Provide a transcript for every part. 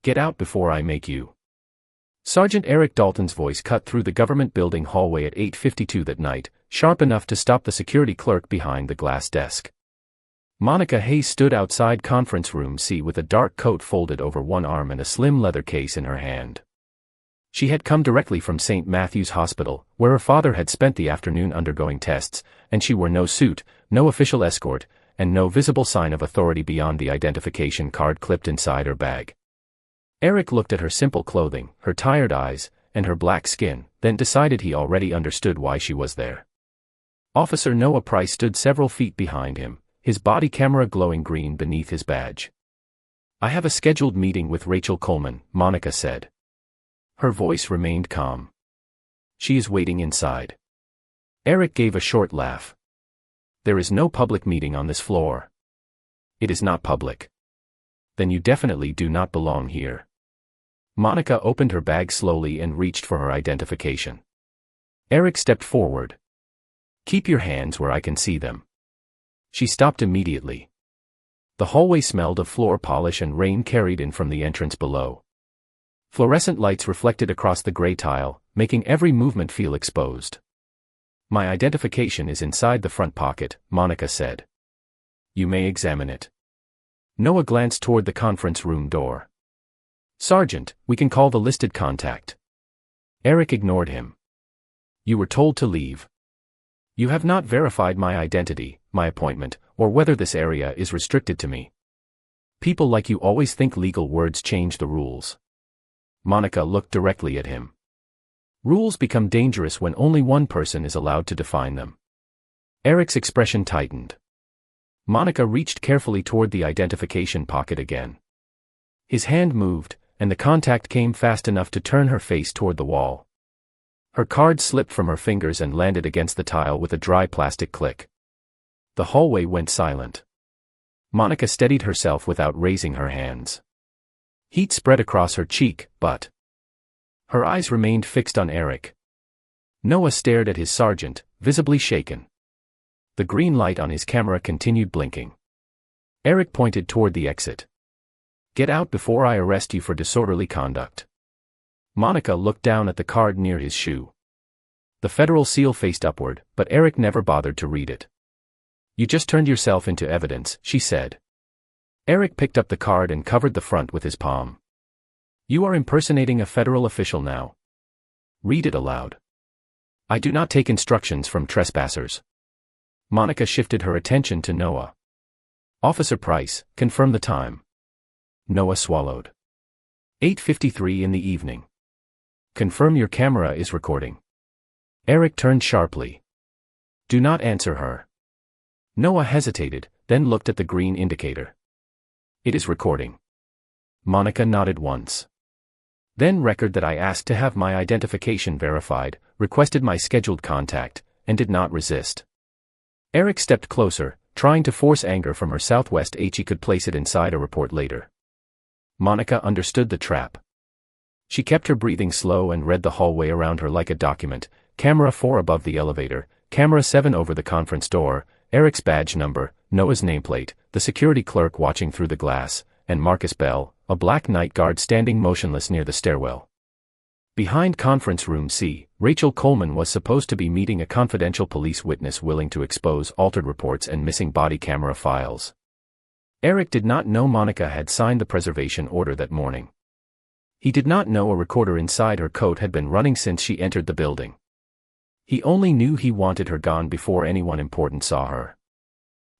Get out before I make you. Sergeant Eric Dalton's voice cut through the government building hallway at 8:52 that night, sharp enough to stop the security clerk behind the glass desk. Monica Hayes stood outside conference room C with a dark coat folded over one arm and a slim leather case in her hand. She had come directly from St. Matthew's Hospital, where her father had spent the afternoon undergoing tests, and she wore no suit, no official escort, and no visible sign of authority beyond the identification card clipped inside her bag. Eric looked at her simple clothing, her tired eyes, and her black skin, then decided he already understood why she was there. Officer Noah Price stood several feet behind him, his body camera glowing green beneath his badge. "I have a scheduled meeting with Rachel Coleman," Monica said. Her voice remained calm. "She is waiting inside." Eric gave a short laugh. "There is no public meeting on this floor." "It is not public." "Then you definitely do not belong here." Monica opened her bag slowly and reached for her identification. Eric stepped forward. "Keep your hands where I can see them." She stopped immediately. The hallway smelled of floor polish and rain carried in from the entrance below. Fluorescent lights reflected across the gray tile, making every movement feel exposed. "My identification is inside the front pocket," Monica said. "You may examine it." Noah glanced toward the conference room door. "Sergeant, we can call the listed contact." Eric ignored him. "You were told to leave. You have not verified my identity, my appointment, or whether this area is restricted to me. People like you always think legal words change the rules." Monica looked directly at him. "Rules become dangerous when only one person is allowed to define them." Eric's expression tightened. Monica reached carefully toward the identification pocket again. His hand moved, and the contact came fast enough to turn her face toward the wall. Her card slipped from her fingers and landed against the tile with a dry plastic click. The hallway went silent. Monica steadied herself without raising her hands. Heat spread across her cheek, but her eyes remained fixed on Eric. Noah stared at his sergeant, visibly shaken. The green light on his camera continued blinking. Eric pointed toward the exit. "Get out before I arrest you for disorderly conduct." Monica looked down at the card near his shoe. The federal seal faced upward, but Eric never bothered to read it. "You just turned yourself into evidence," she said. Eric picked up the card and covered the front with his palm. "You are impersonating a federal official now. Read it aloud." "I do not take instructions from trespassers." Monica shifted her attention to Noah. "Officer Price, confirm the time." Noah swallowed. 8:53 in the evening. "Confirm your camera is recording." Eric turned sharply. "Do not answer her." Noah hesitated, then looked at the green indicator. "It is recording." Monica nodded once. "Then record that I asked to have my identification verified, requested my scheduled contact, and did not resist." Eric stepped closer, trying to force anger from her. Southwest He could place it inside a report later. Monica understood the trap. She kept her breathing slow and read the hallway around her like a document. Camera 4 above the elevator, camera 7 over the conference door, Eric's badge number, Noah's nameplate, the security clerk watching through the glass, and Marcus Bell, a black night guard standing motionless near the stairwell. Behind conference room C, Rachel Coleman was supposed to be meeting a confidential police witness willing to expose altered reports and missing body camera files. Eric did not know Monica had signed the preservation order that morning. He did not know a recorder inside her coat had been running since she entered the building. He only knew he wanted her gone before anyone important saw her.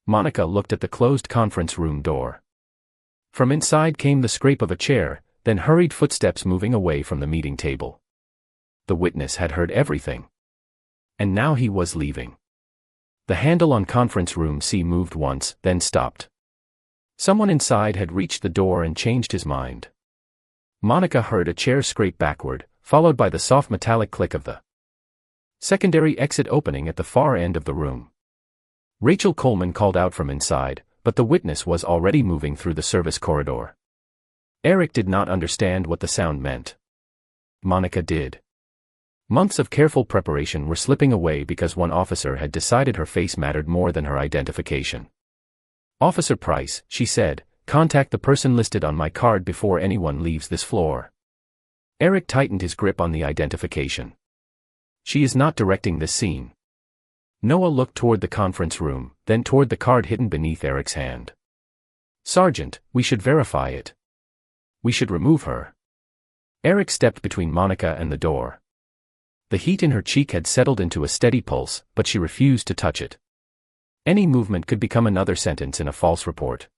Monica looked at the closed conference room door. From inside came the scrape of a chair, then hurried footsteps moving away from the meeting table. The witness had heard everything. And now he was leaving. The handle on conference room C moved once, then stopped. Someone inside had reached the door and changed his mind. Monica heard a chair scrape backward, followed by the soft metallic click of the secondary exit opening at the far end of the room. Rachel Coleman called out from inside, but the witness was already moving through the service corridor. Eric did not understand what the sound meant. Monica did. Months of careful preparation were slipping away because one officer had decided her face mattered more than her identification. "Officer Price," she said, Contact the person listed on my card before anyone leaves this floor. Eric tightened his grip on the identification. She is not directing this scene. Noah looked toward the conference room, then toward the card hidden beneath Eric's hand. Sergeant, we should verify it. We should remove her. Eric stepped between Monica and the door. The heat in her cheek had settled into a steady pulse, but she refused to touch it. Any movement could become another sentence in a false report.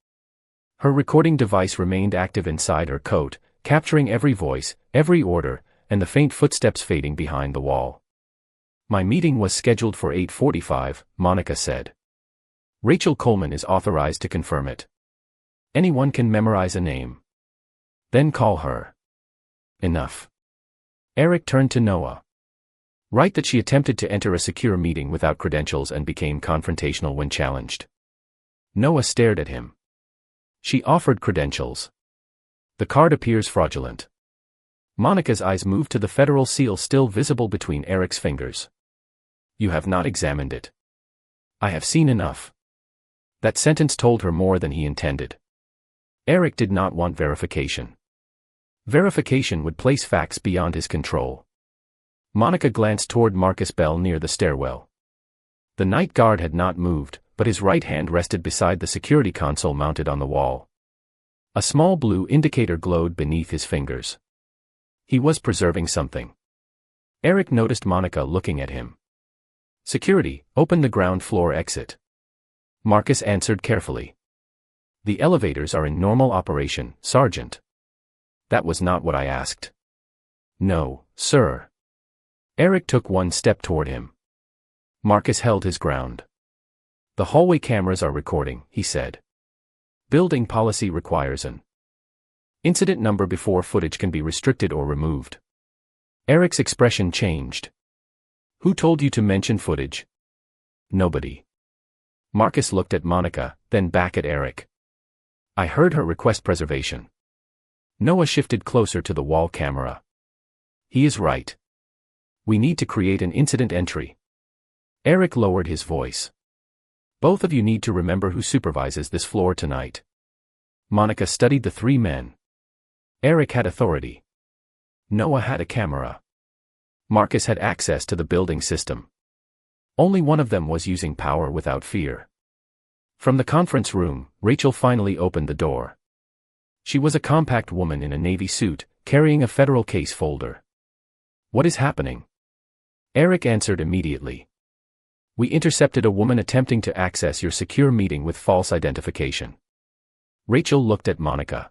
Her recording device remained active inside her coat, capturing every voice, every order, and the faint footsteps fading behind the wall. My meeting was scheduled for 8:45, Monica said. Rachel Coleman is authorized to confirm it. Anyone can memorize a name. Then call her. Enough. Eric turned to Noah. Write that she attempted to enter a secure meeting without credentials and became confrontational when challenged. Noah stared at him. She offered credentials. The card appears fraudulent. Monica's eyes moved to the federal seal still visible between Eric's fingers. You have not examined it. I have seen enough. That sentence told her more than he intended. Eric did not want verification. Verification would place facts beyond his control. Monica glanced toward Marcus Bell near the stairwell. The night guard had not moved, but his right hand rested beside the security console mounted on the wall. A small blue indicator glowed beneath his fingers. He was preserving something. Eric noticed Monica looking at him. Security, open the ground floor exit. Marcus answered carefully. The elevators are in normal operation, Sergeant. That was not what I asked. No, sir. Eric took one step toward him. Marcus held his ground. The hallway cameras are recording, he said. Building policy requires an incident number before footage can be restricted or removed. Eric's expression changed. Who told you to mention footage? Nobody. Marcus looked at Monica, then back at Eric. I heard her request preservation. Noah shifted closer to the wall camera. He is right. We need to create an incident entry. Eric lowered his voice. Both of you need to remember who supervises this floor tonight. Monica studied the three men. Eric had authority. Noah had a camera. Marcus had access to the building system. Only one of them was using power without fear. From the conference room, Rachel finally opened the door. She was a compact woman in a navy suit, carrying a federal case folder. What is happening? Eric answered immediately. We intercepted a woman attempting to access your secure meeting with false identification. Rachel looked at Monica.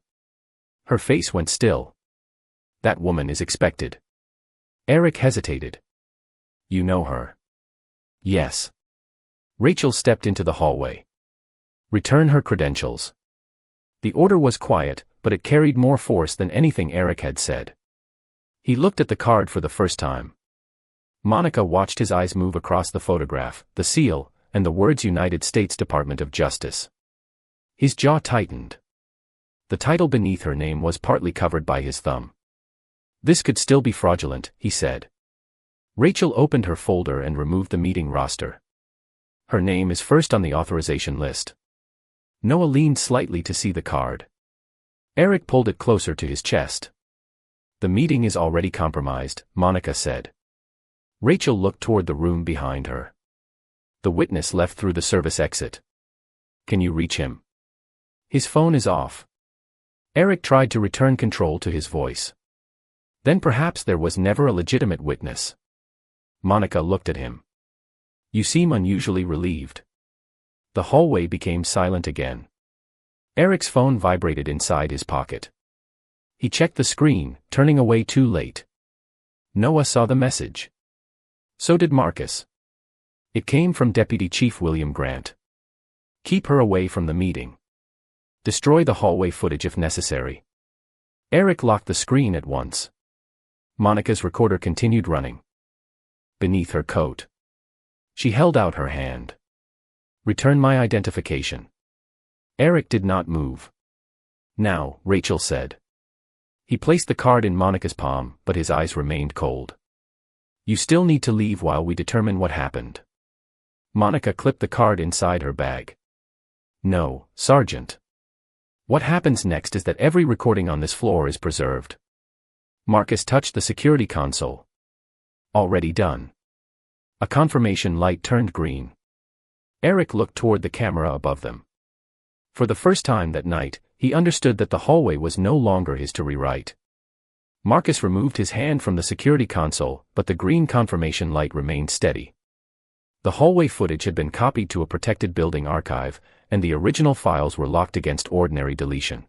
Her face went still. That woman is expected. Eric hesitated. You know her? Yes. Rachel stepped into the hallway. Return her credentials. The order was quiet, but it carried more force than anything Eric had said. He looked at the card for the first time. Monica watched his eyes move across the photograph, the seal, and the words United States Department of Justice. His jaw tightened. The title beneath her name was partly covered by his thumb. This could still be fraudulent, he said. Rachel opened her folder and removed the meeting roster. Her name is first on the authorization list. Noah leaned slightly to see the card. Eric pulled it closer to his chest. The meeting is already compromised, Monica said. Rachel looked toward the room behind her. The witness left through the service exit. Can you reach him? His phone is off. Eric tried to return control to his voice. Then perhaps there was never a legitimate witness. Monica looked at him. You seem unusually relieved. The hallway became silent again. Eric's phone vibrated inside his pocket. He checked the screen, turning away too late. Noah saw the message. So did Marcus. It came from Deputy Chief William Grant. Keep her away from the meeting. Destroy the hallway footage if necessary. Eric locked the screen at once. Monica's recorder continued running. Beneath her coat. She held out her hand. Return my identification. Eric did not move. Now, Rachel said. He placed the card in Monica's palm, but his eyes remained cold. You still need to leave while we determine what happened. Monica clipped the card inside her bag. No, Sergeant. What happens next is that every recording on this floor is preserved. Marcus touched the security console. Already done. A confirmation light turned green. Eric looked toward the camera above them. For the first time that night, he understood that the hallway was no longer his to rewrite. Marcus removed his hand from the security console, but the green confirmation light remained steady. The hallway footage had been copied to a protected building archive, and the original files were locked against ordinary deletion.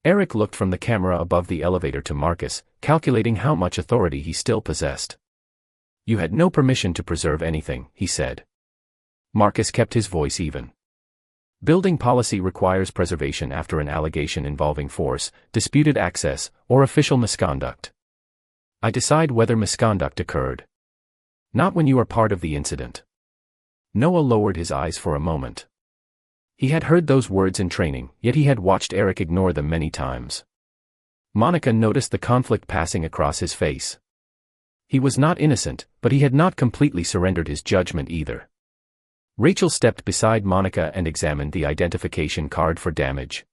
Eric looked from the camera above the elevator to Marcus, calculating how much authority he still possessed. "You had no permission to preserve anything," he said. Marcus kept his voice even. "Building policy requires preservation after an allegation involving force, disputed access, or official misconduct. I decide whether misconduct occurred. Not when you are part of the incident." Noah lowered his eyes for a moment. He had heard those words in training, yet he had watched Eric ignore them many times. Monica noticed the conflict passing across his face. He was not innocent, but he had not completely surrendered his judgment either. Rachel stepped beside Monica and examined the identification card for damage.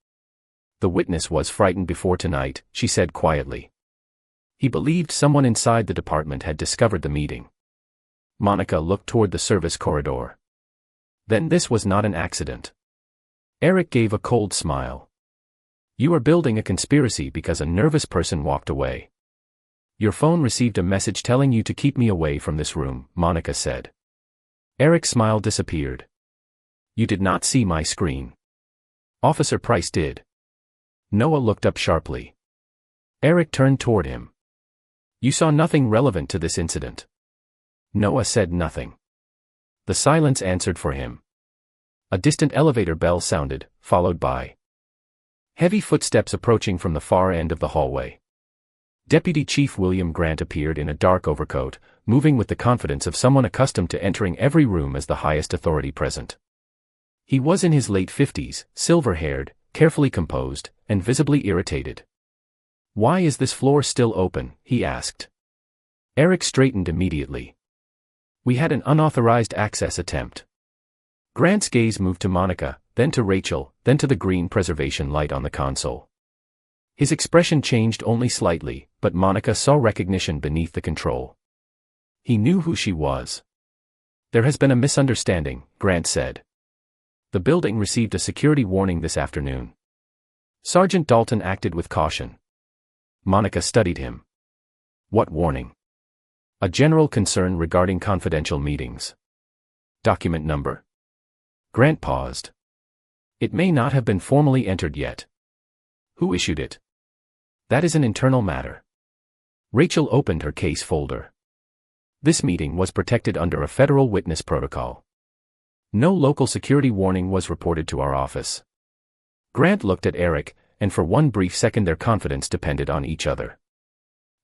"The witness was frightened before tonight," she said quietly. "He believed someone inside the department had discovered the meeting." Monica looked toward the service corridor. "Then this was not an accident." Eric gave a cold smile. "You are building a conspiracy because a nervous person walked away." "Your phone received a message telling you to keep me away from this room," Monica said. Eric's smile disappeared. "You did not see my screen." "Officer Price did." Noah looked up sharply. Eric turned toward him. "You saw nothing relevant to this incident." Noah said nothing. The silence answered for him. A distant elevator bell sounded, followed by heavy footsteps approaching from the far end of the hallway. Deputy Chief William Grant appeared in a dark overcoat, moving with the confidence of someone accustomed to entering every room as the highest authority present. He was in his late 50s, silver-haired, carefully composed, and visibly irritated. "Why is this floor still open?" he asked. Eric straightened immediately. "We had an unauthorized access attempt." Grant's gaze moved to Monica, then to Rachel, then to the green preservation light on the console. His expression changed only slightly, but Monica saw recognition beneath the control. He knew who she was. "There has been a misunderstanding," Grant said. "The building received a security warning this afternoon." Sergeant Dalton acted with caution. Monica studied him. "What warning?" "A general concern regarding confidential meetings." "Document number?" Grant paused. "It may not have been formally entered yet." "Who issued it?" "That is an internal matter." Rachel opened her case folder. This meeting was protected under a federal witness protocol. No local security warning was reported to our office. Grant looked at Eric, and for one brief second their confidence depended on each other.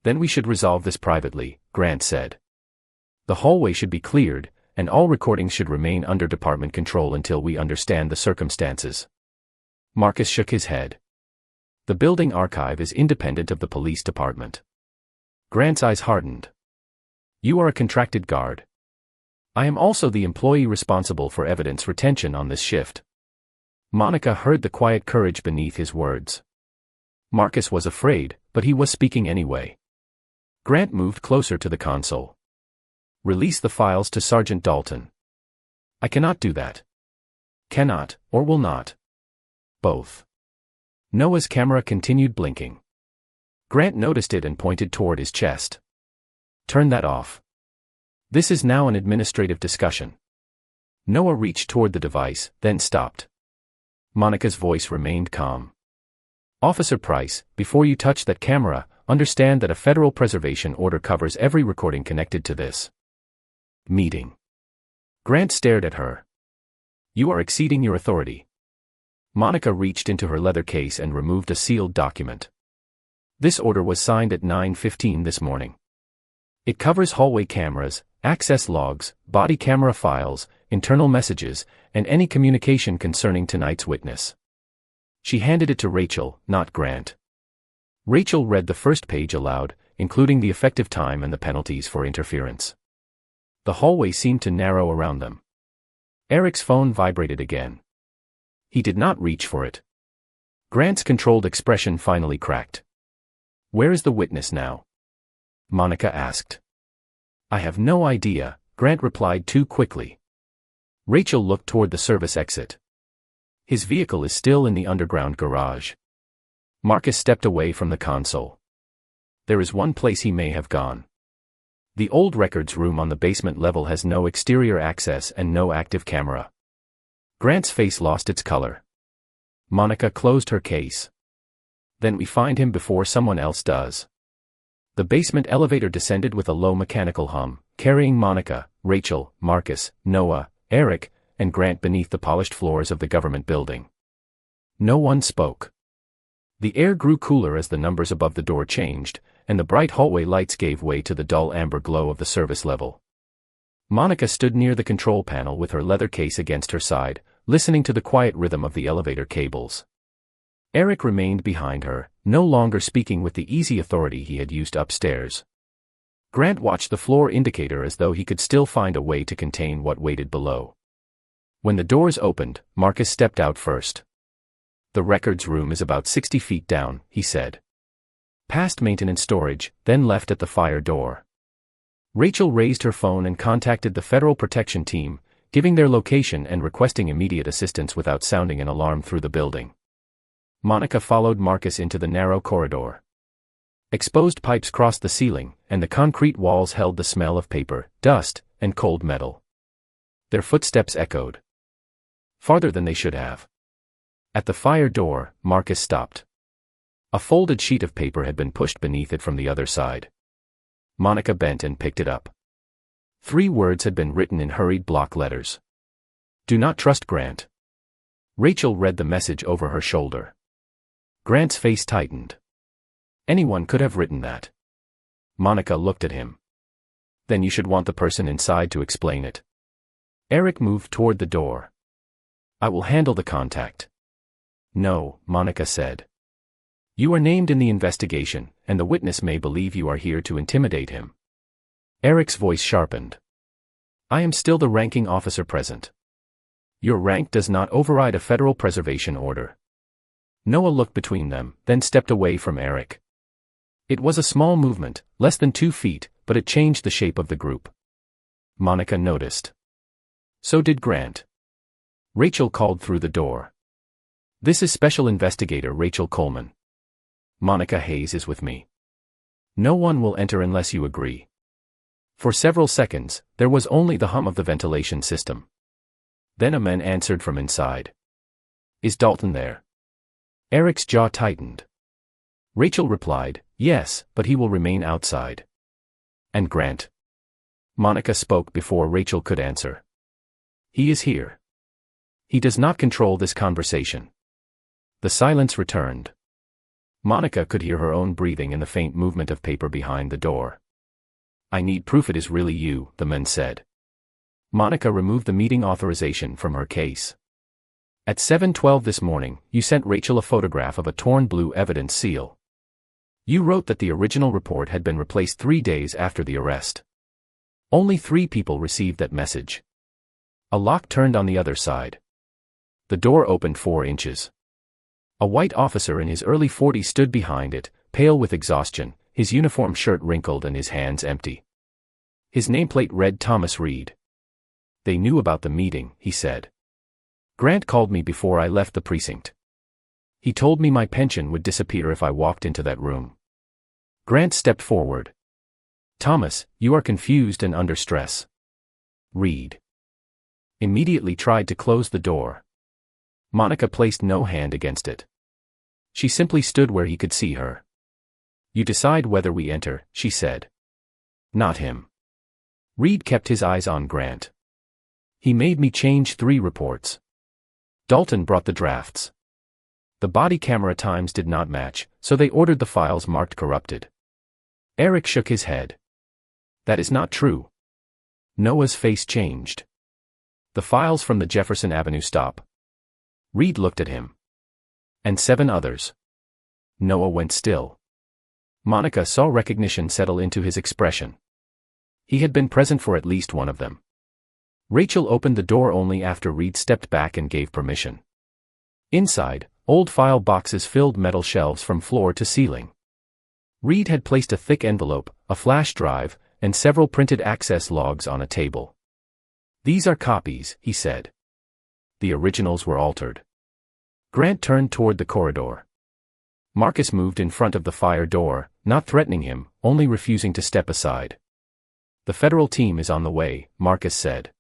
"Then we should resolve this privately," Grant said. "The hallway should be cleared, and all recordings should remain under department control until we understand the circumstances." Marcus shook his head. "The building archive is independent of the police department." Grant's eyes hardened. "You are a contracted guard. I am also the employee responsible for evidence retention on this shift." Monica heard the quiet courage beneath his words. Marcus was afraid, but he was speaking anyway. Grant moved closer to the console. "Release the files to Sergeant Dalton." "I cannot do that." "Cannot, or will not." "Both." Noah's camera continued blinking. Grant noticed it and pointed toward his chest. "Turn that off. This is now an administrative discussion." Noah reached toward the device, then stopped. Monica's voice remained calm. "Officer Price, before you touch that camera, understand that a federal preservation order covers every recording connected to this meeting." Grant stared at her. "You are exceeding your authority." Monica reached into her leather case and removed a sealed document. "This order was signed at 9:15 this morning. It covers hallway cameras, access logs, body camera files, internal messages, and any communication concerning tonight's witness." She handed it to Rachel, not Grant. Rachel read the first page aloud, including the effective time and the penalties for interference. The hallway seemed to narrow around them. Eric's phone vibrated again. He did not reach for it. Grant's controlled expression finally cracked. "Where is the witness now?" Monica asked. "I have no idea," Grant replied too quickly. Rachel looked toward the service exit. "His vehicle is still in the underground garage." Marcus stepped away from the console. "There is one place he may have gone. The old records room on the basement level has no exterior access and no active camera." Grant's face lost its color. Monica closed her case. "Then we find him before someone else does." The basement elevator descended with a low mechanical hum, carrying Monica, Rachel, Marcus, Noah, Eric, and Grant beneath the polished floors of the government building. No one spoke. The air grew cooler as the numbers above the door changed, and the bright hallway lights gave way to the dull amber glow of the service level. Monica stood near the control panel with her leather case against her side, listening to the quiet rhythm of the elevator cables. Eric remained behind her, no longer speaking with the easy authority he had used upstairs. Grant watched the floor indicator as though he could still find a way to contain what waited below. When the doors opened, Marcus stepped out first. "The records room is about 60 feet down," he said. "Past maintenance storage, then left at the fire door." Rachel raised her phone and contacted the Federal Protection Team, giving their location and requesting immediate assistance without sounding an alarm through the building. Monica followed Marcus into the narrow corridor. Exposed pipes crossed the ceiling, and the concrete walls held the smell of paper, dust, and cold metal. Their footsteps echoed. Farther than they should have. At the fire door, Marcus stopped. A folded sheet of paper had been pushed beneath it from the other side. Monica bent and picked it up. 3 words had been written in hurried block letters. "Do not trust Grant." Rachel read the message over her shoulder. Grant's face tightened. Anyone could have written that. Monica looked at him. "Then you should want the person inside to explain it." Eric moved toward the door. "I will handle the contact." "No," Monica said. "You are named in the investigation, and the witness may believe you are here to intimidate him." Eric's voice sharpened. "I am still the ranking officer present. Your rank does not override a federal preservation order." Noah looked between them, then stepped away from Eric. It was a small movement, less than 2 feet, but it changed the shape of the group. Monica noticed. So did Grant. Rachel called through the door. "This is Special Investigator Rachel Coleman. Monica Hayes is with me. No one will enter unless you agree." For several seconds, there was only the hum of the ventilation system. Then a man answered from inside. "Is Dalton there?" Eric's jaw tightened. Rachel replied, "Yes, but he will remain outside." "And Grant?" Monica spoke before Rachel could answer. "He is here. He does not control this conversation." The silence returned. Monica could hear her own breathing and the faint movement of paper behind the door. "I need proof it is really you," the man said. Monica removed the meeting authorization from her case. "At 7:12 this morning, you sent Rachel a photograph of a torn blue evidence seal. You wrote that the original report had been replaced 3 days after the arrest. Only 3 people received that message." A lock turned on the other side. The door opened 4 inches. A white officer in his early 40s stood behind it, pale with exhaustion, his uniform shirt wrinkled and his hands empty. His nameplate read Thomas Reed. "They knew about the meeting," he said. "Grant called me before I left the precinct. He told me my pension would disappear if I walked into that room." Grant stepped forward. "Thomas, you are confused and under stress." Reed immediately tried to close the door. Monica placed no hand against it. She simply stood where he could see her. "You decide whether we enter," she said. "Not him." Reed kept his eyes on Grant. "He made me change 3 reports. Dalton brought the drafts. The body camera times did not match, so they ordered the files marked corrupted." Eric shook his head. "That is not true." Noah's face changed. "The files from the Jefferson Avenue stop." Reed looked at him. "And 7 others." Noah went still. Monica saw recognition settle into his expression. He had been present for at least one of them. Rachel opened the door only after Reed stepped back and gave permission. Inside, Old file boxes filled metal shelves from floor to ceiling. Reed had placed a thick envelope, a flash drive, and several printed access logs on a table. "These are copies," he said. The originals were altered. Grant turned toward the corridor. Marcus moved in front of the fire door, not threatening him, only refusing to step aside. "The federal team is on the way," Marcus said.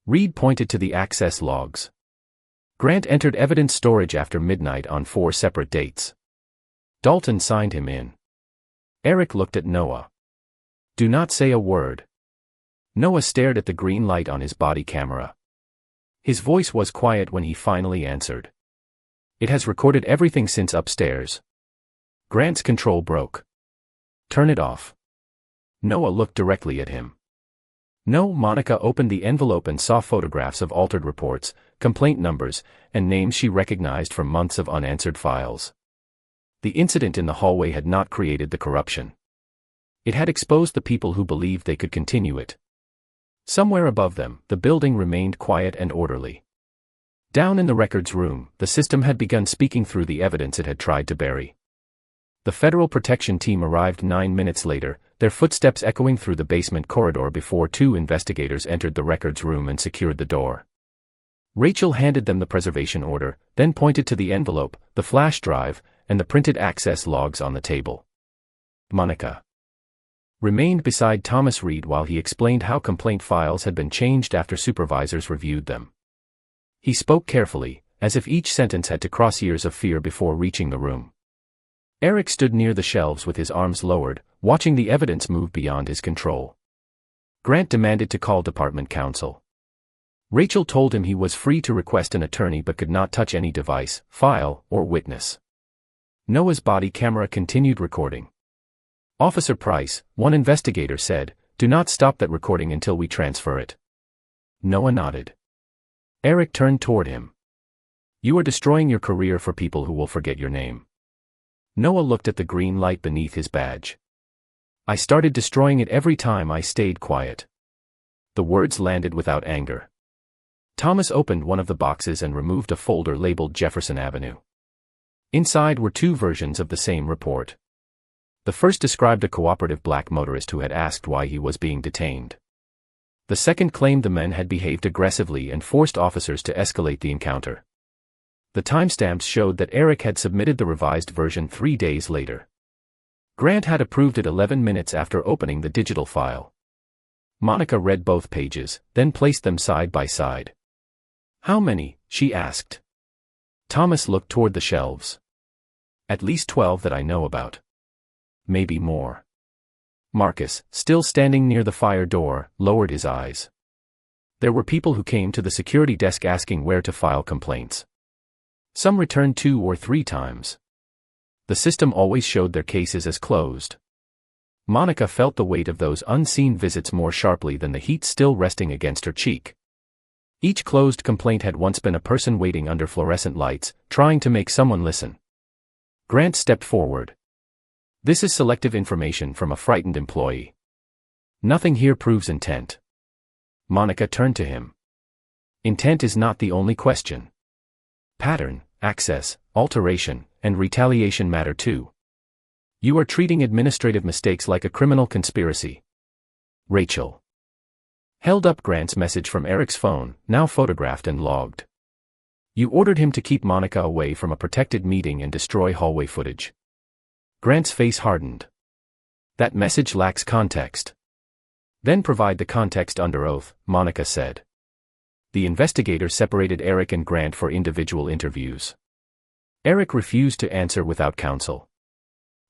Reed pointed to the access logs. Grant entered evidence storage after midnight on 4 separate dates. Dalton signed him in. Eric looked at Noah. "Do not say a word." Noah stared at the green light on his body camera. His voice was quiet when he finally answered. "It has recorded everything since upstairs." Grant's control broke. "Turn it off." Noah looked directly at him. "No." Monica opened the envelope and saw photographs of altered reports, complaint numbers, and names she recognized from months of unanswered files. The incident in the hallway had not created the corruption. It had exposed the people who believed they could continue it. Somewhere above them, the building remained quiet and orderly. Down in the records room, the system had begun speaking through the evidence it had tried to bury. The Federal Protection Team arrived 9 minutes later, their footsteps echoing through the basement corridor before 2 investigators entered the records room and secured the door. Rachel handed them the preservation order, then pointed to the envelope, the flash drive, and the printed access logs on the table. Monica remained beside Thomas Reed while he explained how complaint files had been changed after supervisors reviewed them. He spoke carefully, as if each sentence had to cross years of fear before reaching the room. Eric stood near the shelves with his arms lowered, watching the evidence move beyond his control. Grant demanded to call department counsel. Rachel told him he was free to request an attorney but could not touch any device, file, or witness. Noah's body camera continued recording. "Officer Price," one investigator said, "do not stop that recording until we transfer it." Noah nodded. Eric turned toward him. "You are destroying your career for people who will forget your name." Noah looked at the green light beneath his badge. "I started destroying it every time I stayed quiet." The words landed without anger. Thomas opened one of the boxes and removed a folder labeled Jefferson Avenue. Inside were 2 versions of the same report. The first described a cooperative black motorist who had asked why he was being detained. The second claimed the men had behaved aggressively and forced officers to escalate the encounter. The timestamps showed that Eric had submitted the revised version 3 days later. Grant had approved it 11 minutes after opening the digital file. Monica read both pages, then placed them side by side. "How many?" she asked. Thomas looked toward the shelves. "At least 12 that I know about. Maybe more." Marcus, still standing near the fire door, lowered his eyes. "There were people who came to the security desk asking where to file complaints. Some returned 2 or 3 times. The system always showed their cases as closed." Monica felt the weight of those unseen visits more sharply than the heat still resting against her cheek. Each closed complaint had once been a person waiting under fluorescent lights, trying to make someone listen. Grant stepped forward. "This is selective information from a frightened employee. Nothing here proves intent." Monica turned to him. "Intent is not the only question. Pattern, access, alteration, and retaliation matter too. You are treating administrative mistakes like a criminal conspiracy." Rachel held up Grant's message from Eric's phone, now photographed and logged. "You ordered him to keep Monica away from a protected meeting and destroy hallway footage." Grant's face hardened. "That message lacks context." "Then provide the context under oath," Monica said. The investigator separated Eric and Grant for individual interviews. Eric refused to answer without counsel.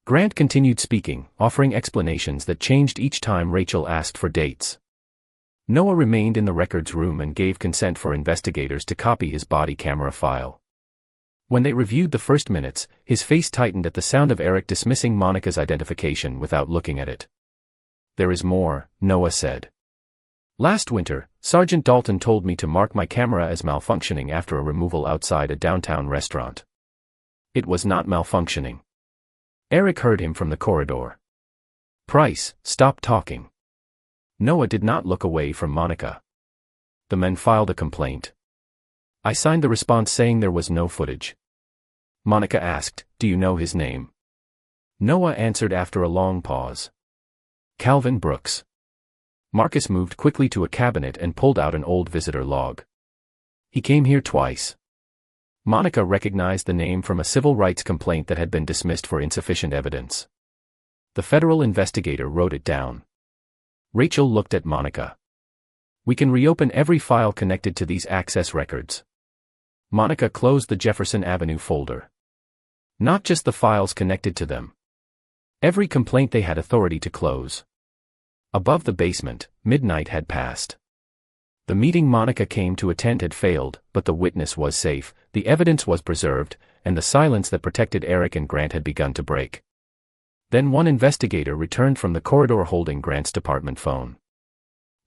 Grant continued speaking, offering explanations that changed each time Rachel asked for dates. Noah remained in the records room and gave consent for investigators to copy his body camera file. When they reviewed the first minutes, his face tightened at the sound of Eric dismissing Monica's identification without looking at it. "There is more," Noah said. "Last winter, Sergeant Dalton told me to mark my camera as malfunctioning after a removal outside a downtown restaurant. It was not malfunctioning." Eric heard him from the corridor. "Price, stop talking." Noah did not look away from Monica. "The men filed a complaint. I signed the response saying there was no footage. Monica asked, "Do you know his name?" Noah answered after a long pause. "Calvin Brooks." Marcus moved quickly to a cabinet and pulled out an old visitor log. "He came here twice." Monica recognized the name from a civil rights complaint that had been dismissed for insufficient evidence. The federal investigator wrote it down. Rachel looked at Monica. "We can reopen every file connected to these access records." Monica closed the Jefferson Avenue folder. "Not just the files connected to them. Every complaint they had authority to close." Above the basement, midnight had passed. The meeting Monica came to attend had failed, but the witness was safe, the evidence was preserved, and the silence that protected Eric and Grant had begun to break. Then one investigator returned from the corridor holding Grant's department phone.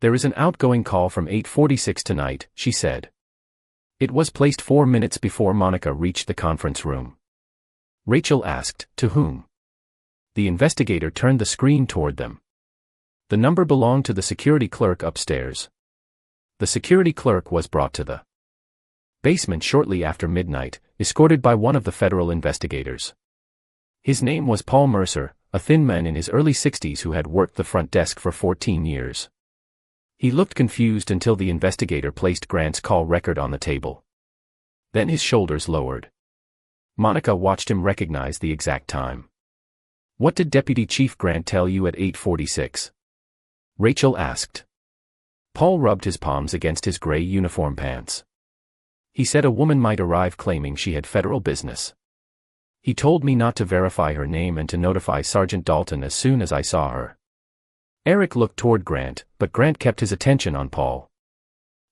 "There is an outgoing call from 8:46 tonight," she said. It was placed 4 minutes before Monica reached the conference room. Rachel asked, "To whom?" The investigator turned the screen toward them. The number belonged to the security clerk upstairs. The security clerk was brought to the basement shortly after midnight, escorted by one of the federal investigators. His name was Paul Mercer, a thin man in his early 60s who had worked the front desk for 14 years. He looked confused until the investigator placed Grant's call record on the table. Then his shoulders lowered. Monica watched him recognize the exact time. "What did Deputy Chief Grant tell you at 8:46? Rachel asked. Paul rubbed his palms against his gray uniform pants. "He said a woman might arrive claiming she had federal business. He told me not to verify her name and to notify Sergeant Dalton as soon as I saw her." Eric looked toward Grant, but Grant kept his attention on Paul.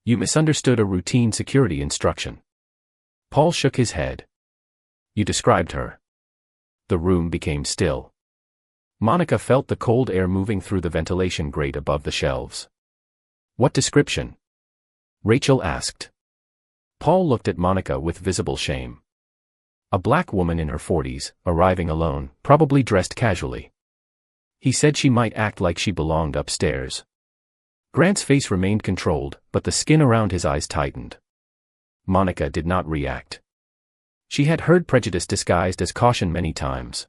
"You misunderstood a routine security instruction." Paul shook his head. "You described her." The room became still. Monica felt the cold air moving through the ventilation grate above the shelves. "What description?" Rachel asked. Paul looked at Monica with visible shame. "A black woman in her 40s, arriving alone, probably dressed casually. He said she might act like she belonged upstairs." Grant's face remained controlled, but the skin around his eyes tightened. Monica did not react. She had heard prejudice disguised as caution many times.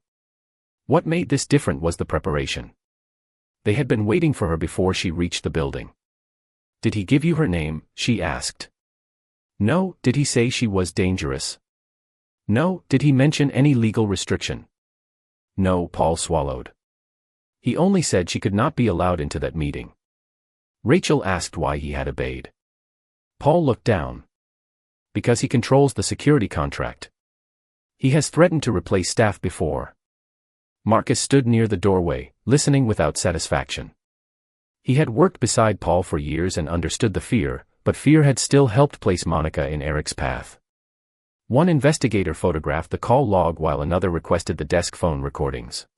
What made this different was the preparation. They had been waiting for her before she reached the building. "Did he give you her name?" she asked. "No." "Did he say she was dangerous?" "No." "Did he mention any legal restriction?" "No." Paul swallowed. "He only said she could not be allowed into that meeting." Rachel asked why he had obeyed. Paul looked down. "Because he controls the security contract. He has threatened to replace staff before." Marcus stood near the doorway, listening without satisfaction. He had worked beside Paul for years and understood the fear, but fear had still helped place Monica in Eric's path. One investigator photographed the call log while another requested the desk phone recordings.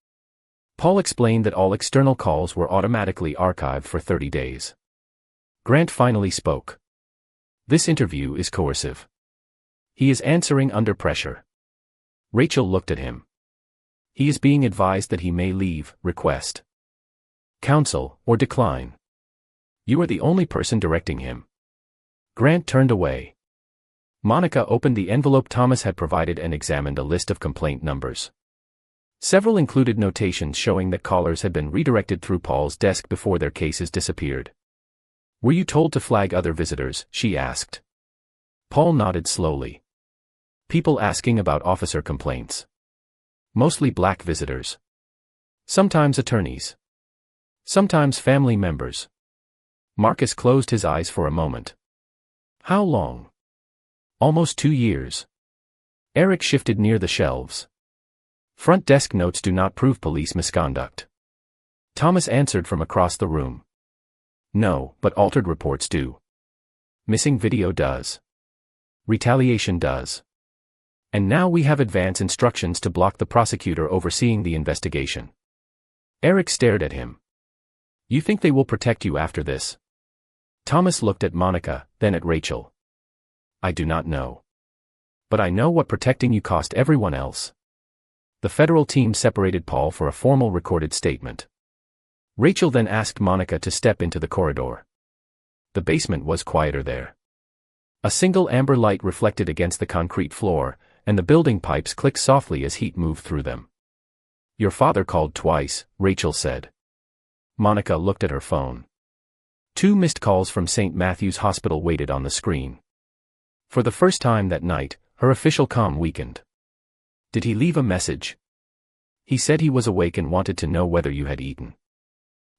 Paul explained that all external calls were automatically archived for 30 days. Grant finally spoke. "This interview is coercive. He is answering under pressure." Rachel looked at him. "He is being advised that he may leave, request counsel, or decline. You are the only person directing him." Grant turned away. Monica opened the envelope Thomas had provided and examined a list of complaint numbers. Several included notations showing that callers had been redirected through Paul's desk before their cases disappeared. "Were you told to flag other visitors?" she asked. Paul nodded slowly. "People asking about officer complaints. Mostly black visitors. Sometimes attorneys. Sometimes family members." Marcus closed his eyes for a moment. "How long?" "Almost 2 years." Eric shifted near the shelves. "Front desk notes do not prove police misconduct." Thomas answered from across the room. "No, but altered reports do. Missing video does. Retaliation does. And now we have advance instructions to block the prosecutor overseeing the investigation." Eric stared at him. "You think they will protect you after this?" Thomas looked at Monica, then at Rachel. "I do not know. But I know what protecting you cost everyone else." The federal team separated Paul for a formal recorded statement. Rachel then asked Monica to step into the corridor. The basement was quieter there. A single amber light reflected against the concrete floor, and the building pipes clicked softly as heat moved through them. "Your father called twice," Rachel said. Monica looked at her phone. 2 missed calls from St. Matthew's Hospital waited on the screen. For the first time that night, her official calm weakened. "Did he leave a message?" "He said he was awake and wanted to know whether you had eaten."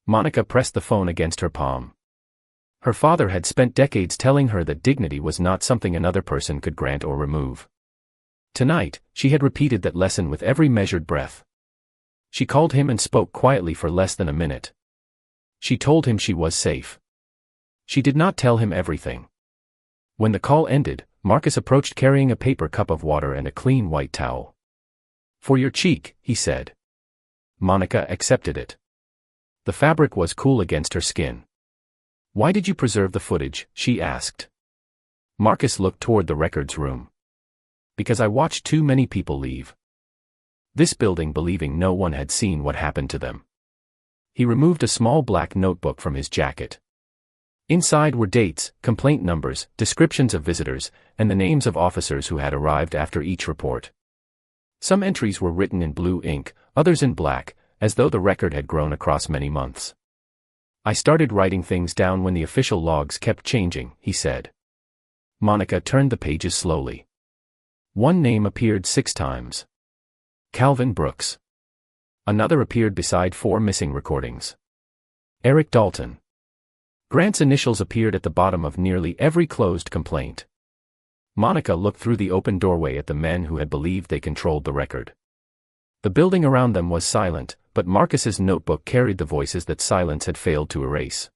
Monica pressed the phone against her palm. Her father had spent decades telling her that dignity was not something another person could grant or remove. Tonight, she had repeated that lesson with every measured breath. She called him and spoke quietly for less than a minute. She told him she was safe. She did not tell him everything. When the call ended, Marcus approached carrying a paper cup of water and a clean white towel. "For your cheek," he said. Monica accepted it. The fabric was cool against her skin. "Why did you preserve the footage?" she asked. Marcus looked toward the records room. "Because I watched too many people leave this building believing no one had seen what happened to them." He removed a small black notebook from his jacket. Inside were dates, complaint numbers, descriptions of visitors, and the names of officers who had arrived after each report. Some entries were written in blue ink, others in black, as though the record had grown across many months. "I started writing things down when the official logs kept changing," he said. Monica turned the pages slowly. One name appeared 6 times. Calvin Brooks. Another appeared beside 4 missing recordings. Eric Dalton. Grant's initials appeared at the bottom of nearly every closed complaint. Monica looked through the open doorway at the men who had believed they controlled the record. The building around them was silent, but Marcus's notebook carried the voices that silence had failed to erase.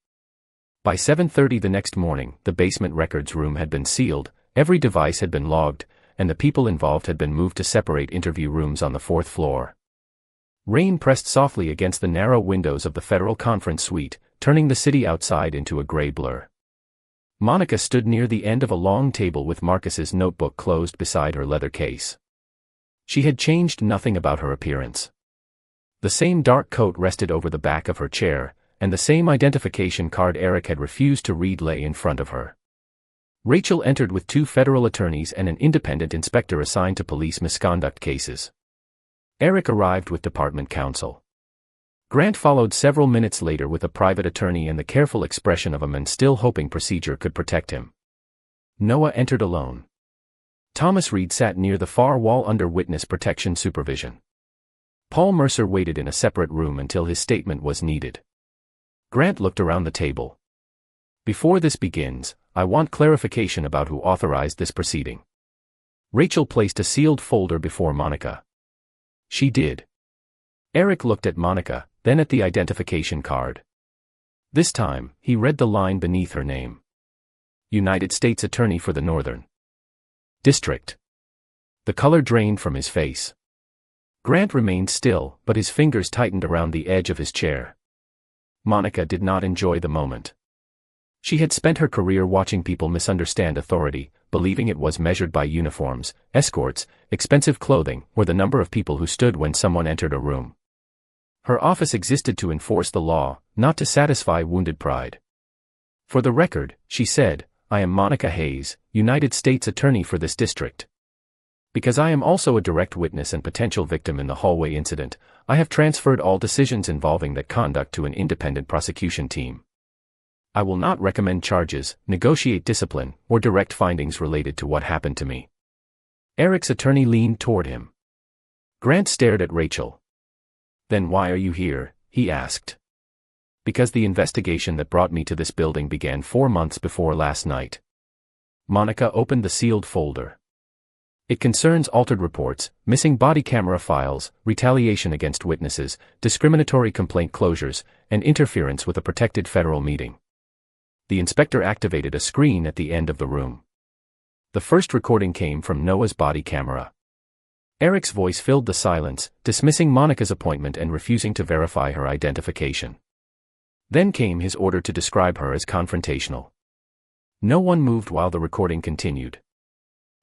By 7:30 the next morning, the basement records room had been sealed, every device had been logged, and the people involved had been moved to separate interview rooms on the 4th floor. Rain pressed softly against the narrow windows of the Federal Conference Suite, turning the city outside into a gray blur. Monica stood near the end of a long table with Marcus's notebook closed beside her leather case. She had changed nothing about her appearance. The same dark coat rested over the back of her chair, and the same identification card Eric had refused to read lay in front of her. Rachel entered with 2 federal attorneys and an independent inspector assigned to police misconduct cases. Eric arrived with department counsel. Grant followed several minutes later with a private attorney and the careful expression of a man still hoping procedure could protect him. Noah entered alone. Thomas Reed sat near the far wall under witness protection supervision. Paul Mercer waited in a separate room until his statement was needed. Grant looked around the table. "Before this begins, I want clarification about who authorized this proceeding." Rachel placed a sealed folder before Monica. "She did." Eric looked at Monica, then at the identification card. This time, he read the line beneath her name. United States Attorney for the Northern District. The color drained from his face. Grant remained still, but his fingers tightened around the edge of his chair. Monica did not enjoy the moment. She had spent her career watching people misunderstand authority, believing it was measured by uniforms, escorts, expensive clothing, or the number of people who stood when someone entered a room. Her office existed to enforce the law, not to satisfy wounded pride. "For the record," she said, "I am Monica Hayes, United States Attorney for this district. Because I am also a direct witness and potential victim in the hallway incident, I have transferred all decisions involving that conduct to an independent prosecution team. I will not recommend charges, negotiate discipline, or direct findings related to what happened to me." Eric's attorney leaned toward him. Grant stared at Rachel. "Then why are you here?" he asked. "Because the investigation that brought me to this building began 4 months before last night." Monica opened the sealed folder. "It concerns altered reports, missing body camera files, retaliation against witnesses, discriminatory complaint closures, and interference with a protected federal meeting." The inspector activated a screen at the end of the room. The first recording came from Noah's body camera. Eric's voice filled the silence, dismissing Monica's appointment and refusing to verify her identification. Then came his order to describe her as confrontational. No one moved while the recording continued.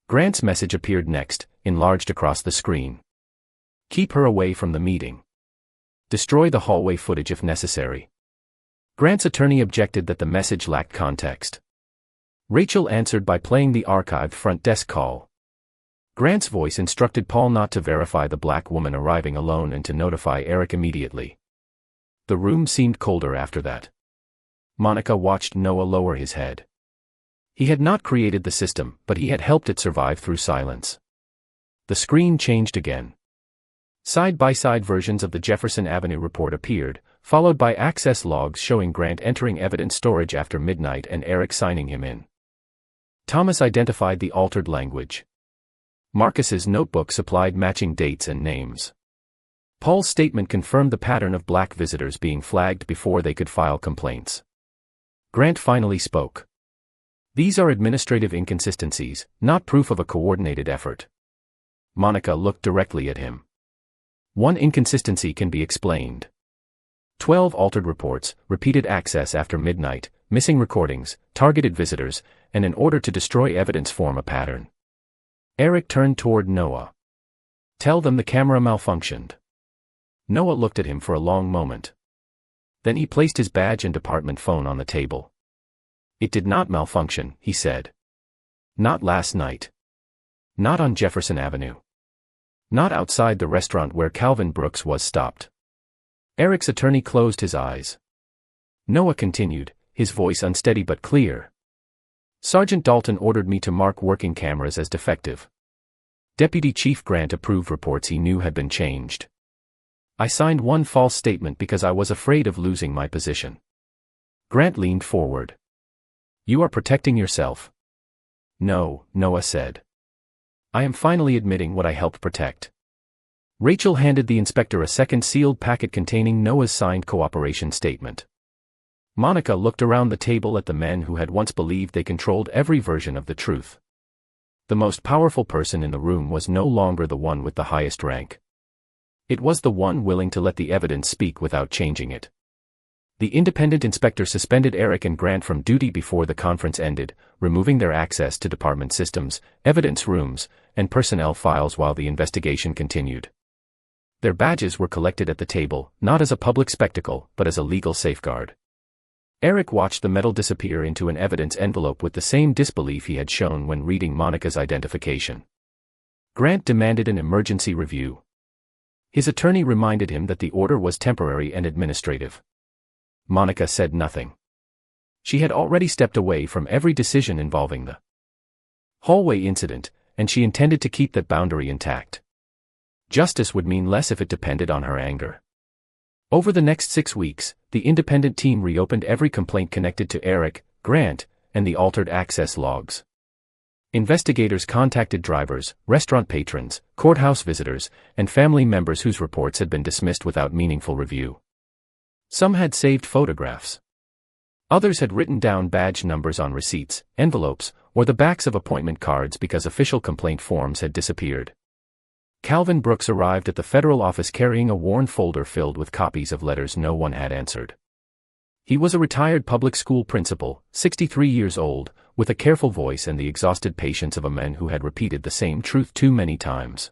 Grant's message appeared next, enlarged across the screen. "Keep her away from the meeting. Destroy the hallway footage if necessary." Grant's attorney objected that the message lacked context. Rachel answered by playing the archived front desk call. Grant's voice instructed Paul not to verify the black woman arriving alone and to notify Eric immediately. The room seemed colder after that. Monica watched Noah lower his head. He had not created the system, but he had helped it survive through silence. The screen changed again. Side-by-side versions of the Jefferson Avenue report appeared, followed by access logs showing Grant entering evidence storage after midnight and Eric signing him in. Thomas identified the altered language. Marcus's notebook supplied matching dates and names. Paul's statement confirmed the pattern of black visitors being flagged before they could file complaints. Grant finally spoke. "These are administrative inconsistencies, not proof of a coordinated effort." Monica looked directly at him. "One inconsistency can be explained. 12 altered reports, repeated access after midnight, missing recordings, targeted visitors, and an order to destroy evidence form a pattern." Eric turned toward Noah. "Tell them the camera malfunctioned." Noah looked at him for a long moment. Then he placed his badge and department phone on the table. "It did not malfunction," he said. "Not last night. Not on Jefferson Avenue. Not outside the restaurant where Calvin Brooks was stopped." Eric's attorney closed his eyes. Noah continued, his voice unsteady but clear. "Sergeant Dalton ordered me to mark working cameras as defective. Deputy Chief Grant approved reports he knew had been changed. I signed one false statement because I was afraid of losing my position." Grant leaned forward. "You are protecting yourself." "No," Noah said. "I am finally admitting what I helped protect." Rachel handed the inspector a second sealed packet containing Noah's signed cooperation statement. Monica looked around the table at the men who had once believed they controlled every version of the truth. The most powerful person in the room was no longer the one with the highest rank. It was the one willing to let the evidence speak without changing it. The independent inspector suspended Eric and Grant from duty before the conference ended, removing their access to department systems, evidence rooms, and personnel files while the investigation continued. Their badges were collected at the table, not as a public spectacle, but as a legal safeguard. Eric watched the metal disappear into an evidence envelope with the same disbelief he had shown when reading Monica's identification. Grant demanded an emergency review. His attorney reminded him that the order was temporary and administrative. Monica said nothing. She had already stepped away from every decision involving the hallway incident, and she intended to keep that boundary intact. Justice would mean less if it depended on her anger. Over the next 6 weeks, the independent team reopened every complaint connected to Eric, Grant, and the altered access logs. Investigators contacted drivers, restaurant patrons, courthouse visitors, and family members whose reports had been dismissed without meaningful review. Some had saved photographs. Others had written down badge numbers on receipts, envelopes, or the backs of appointment cards because official complaint forms had disappeared. Calvin Brooks arrived at the federal office carrying a worn folder filled with copies of letters no one had answered. He was a retired public school principal, 63 years old, with a careful voice and the exhausted patience of a man who had repeated the same truth too many times.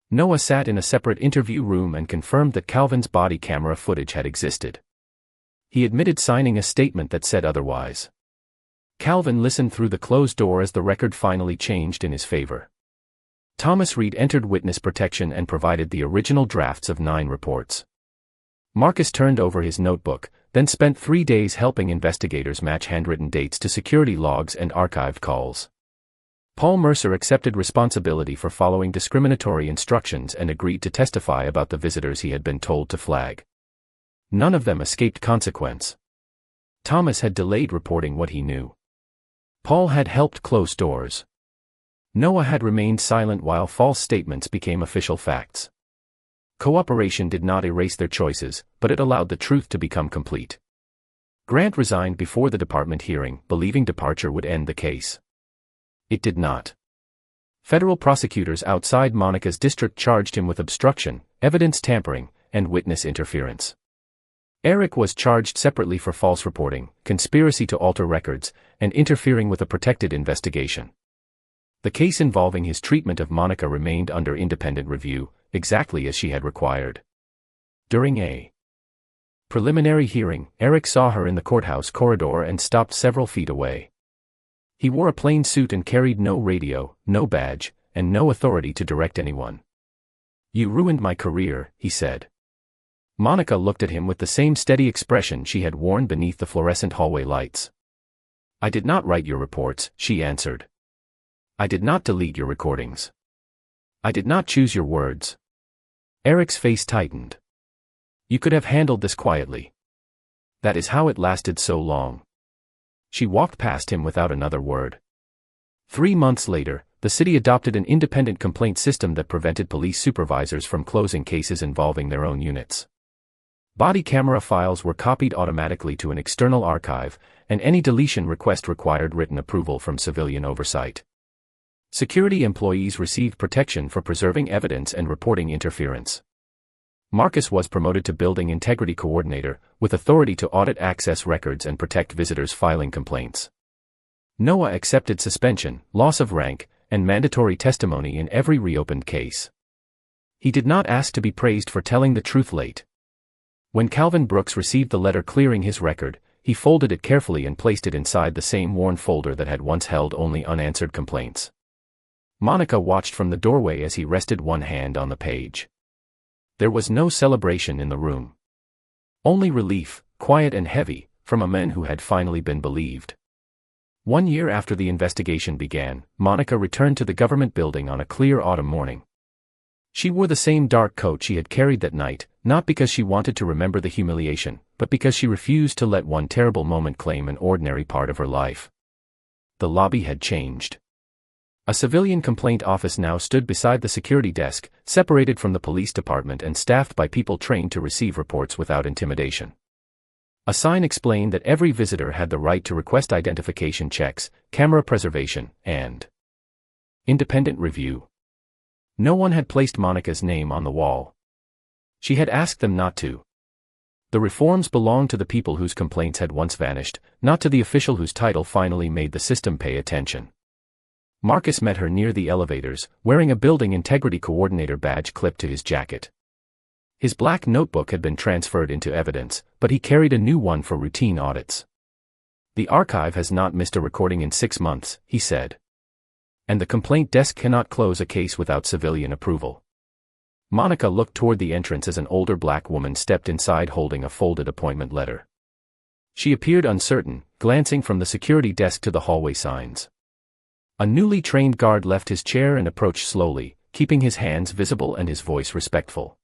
Noah sat in a separate interview room and confirmed that Calvin's body camera footage had existed. He admitted signing a statement that said otherwise. Calvin listened through the closed door as the record finally changed in his favor. Thomas Reed entered witness protection and provided the original drafts of 9 reports. Marcus turned over his notebook, then spent 3 days helping investigators match handwritten dates to security logs and archived calls. Paul Mercer accepted responsibility for following discriminatory instructions and agreed to testify about the visitors he had been told to flag. None of them escaped consequence. Thomas had delayed reporting what he knew. Paul had helped close doors. Noah had remained silent while false statements became official facts. Cooperation did not erase their choices, but it allowed the truth to become complete. Grant resigned before the department hearing, believing departure would end the case. It did not. Federal prosecutors outside Monica's district charged him with obstruction, evidence tampering, and witness interference. Eric was charged separately for false reporting, conspiracy to alter records, and interfering with a protected investigation. The case involving his treatment of Monica remained under independent review, exactly as she had required. During a preliminary hearing, Eric saw her in the courthouse corridor and stopped several feet away. He wore a plain suit and carried no radio, no badge, and no authority to direct anyone. "You ruined my career," he said. Monica looked at him with the same steady expression she had worn beneath the fluorescent hallway lights. "I did not write your reports," she answered. "I did not delete your recordings. I did not choose your words." Eric's face tightened. "You could have handled this quietly. That is how it lasted so long." She walked past him without another word. 3 months later, the city adopted an independent complaint system that prevented police supervisors from closing cases involving their own units. Body camera files were copied automatically to an external archive, and any deletion request required written approval from civilian oversight. Security employees received protection for preserving evidence and reporting interference. Marcus was promoted to Building Integrity Coordinator, with authority to audit access records and protect visitors filing complaints. Noah accepted suspension, loss of rank, and mandatory testimony in every reopened case. He did not ask to be praised for telling the truth late. When Calvin Brooks received the letter clearing his record, he folded it carefully and placed it inside the same worn folder that had once held only unanswered complaints. Monica watched from the doorway as he rested one hand on the page. There was no celebration in the room. Only relief, quiet and heavy, from a man who had finally been believed. 1 year after the investigation began, Monica returned to the government building on a clear autumn morning. She wore the same dark coat she had carried that night, not because she wanted to remember the humiliation, but because she refused to let one terrible moment claim an ordinary part of her life. The lobby had changed. A civilian complaint office now stood beside the security desk, separated from the police department and staffed by people trained to receive reports without intimidation. A sign explained that every visitor had the right to request identification checks, camera preservation, and independent review. No one had placed Monica's name on the wall. She had asked them not to. The reforms belonged to the people whose complaints had once vanished, not to the official whose title finally made the system pay attention. Marcus met her near the elevators, wearing a Building Integrity Coordinator badge clipped to his jacket. His black notebook had been transferred into evidence, but he carried a new one for routine audits. "The archive has not missed a recording in 6 months," he said. "And the complaint desk cannot close a case without civilian approval." Monica looked toward the entrance as an older black woman stepped inside holding a folded appointment letter. She appeared uncertain, glancing from the security desk to the hallway signs. A newly trained guard left his chair and approached slowly, keeping his hands visible and his voice respectful.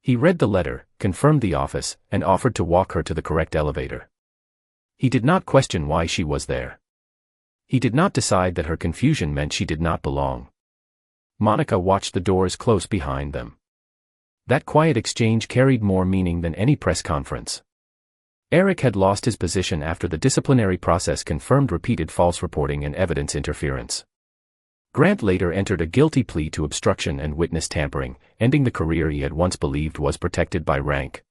He read the letter, confirmed the office, and offered to walk her to the correct elevator. He did not question why she was there. He did not decide that her confusion meant she did not belong. Monica watched the doors close behind them. That quiet exchange carried more meaning than any press conference. Eric had lost his position after the disciplinary process confirmed repeated false reporting and evidence interference. Grant later entered a guilty plea to obstruction and witness tampering, ending the career he had once believed was protected by rank.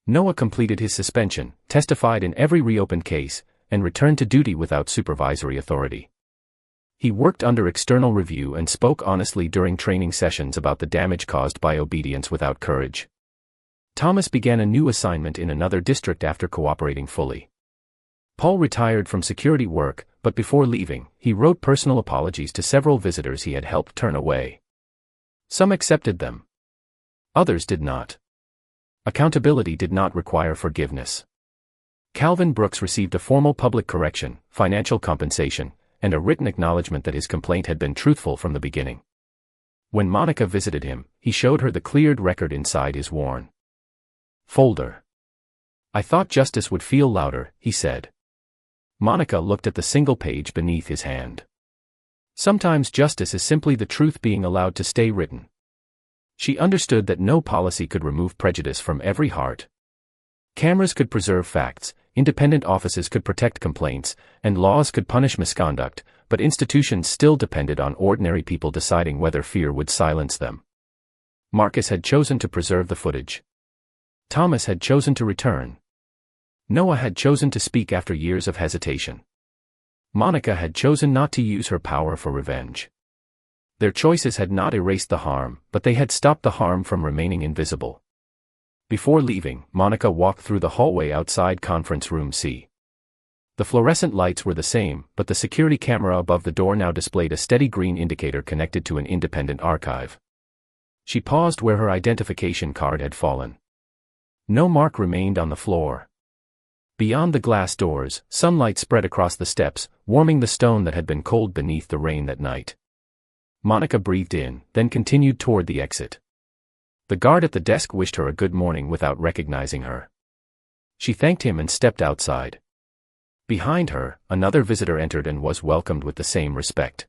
Noah completed his suspension, testified in every reopened case, and returned to duty without supervisory authority. He worked under external review and spoke honestly during training sessions about the damage caused by obedience without courage. Thomas began a new assignment in another district after cooperating fully. Paul retired from security work, but before leaving, he wrote personal apologies to several visitors he had helped turn away. Some accepted them. Others did not. Accountability did not require forgiveness. Calvin Brooks received a formal public correction, financial compensation, and a written acknowledgement that his complaint had been truthful from the beginning. When Monica visited him, he showed her the cleared record inside his worn folder. "I thought justice would feel louder," he said. Monica looked at the single page beneath his hand. Sometimes justice is simply the truth being allowed to stay written. She understood that no policy could remove prejudice from every heart. Cameras could preserve facts, independent offices could protect complaints, and laws could punish misconduct, but institutions still depended on ordinary people deciding whether fear would silence them. Marcus had chosen to preserve the footage. Thomas had chosen to return. Noah had chosen to speak after years of hesitation. Monica had chosen not to use her power for revenge. Their choices had not erased the harm, but they had stopped the harm from remaining invisible. Before leaving, Monica walked through the hallway outside Conference Room C. The fluorescent lights were the same, but the security camera above the door now displayed a steady green indicator connected to an independent archive. She paused where her identification card had fallen. No mark remained on the floor. Beyond the glass doors, sunlight spread across the steps, warming the stone that had been cold beneath the rain that night. Monica breathed in, then continued toward the exit. The guard at the desk wished her a good morning without recognizing her. She thanked him and stepped outside. Behind her, another visitor entered and was welcomed with the same respect.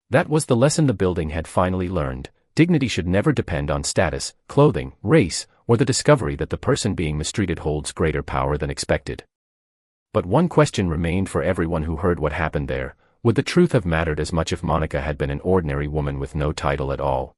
That was the lesson the building had finally learned: dignity should never depend on status, clothing, race, or the discovery that the person being mistreated holds greater power than expected. But one question remained for everyone who heard what happened there: would the truth have mattered as much if Monica had been an ordinary woman with no title at all?